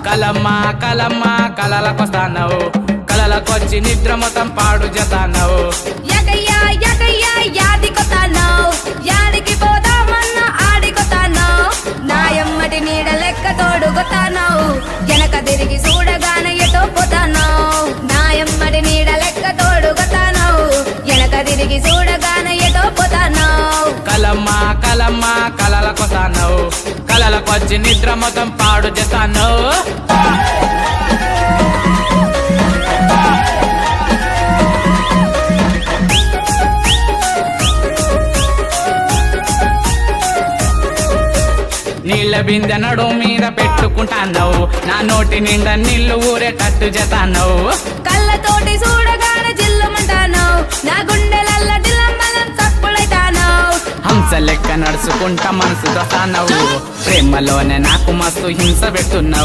కలమ్మా కలమ్మా కలలకొస్తానవు కలలకొచ్చి నిద్ర మొత్తం పాడు చేస్తానవు యగయ్యా యగయ్యా యాదికొతానవు యాడికి పోదామన్నా ఆడికొతానవు నాయమ్మటి నీడ లెక్క తోడుకొతానవు వెనక తిరిగి చూడగానే ఎటో పోతానవు నాయమ్మటి నీడ లెక్క తోడుకొతానవు వెనక తిరిగి చూడగానే ఎటో పోతానవు కలమ్మా కలమ్మా కలలకొస్తానవు కలలకొచ్చి నిద్ర మొత్తం పాడు చేస్తానవు నీళ్ళ బిందె నడు మీద పెట్టుకుంటానవు నా నోటి నిండా నీళ్లు ఊరేటట్టు చేస్తానవు కళ్ళతోటి చూడగానే జిల్లుమంటానవు నా గుండెలల్ల దిల్లమ్మలం చప్పుడైతానవు హంస లెక్క నడుచుకుంటా మనసు దొస్తానవు ప్రేమలోనే నాకు మస్తు హింస పెడుతున్నావు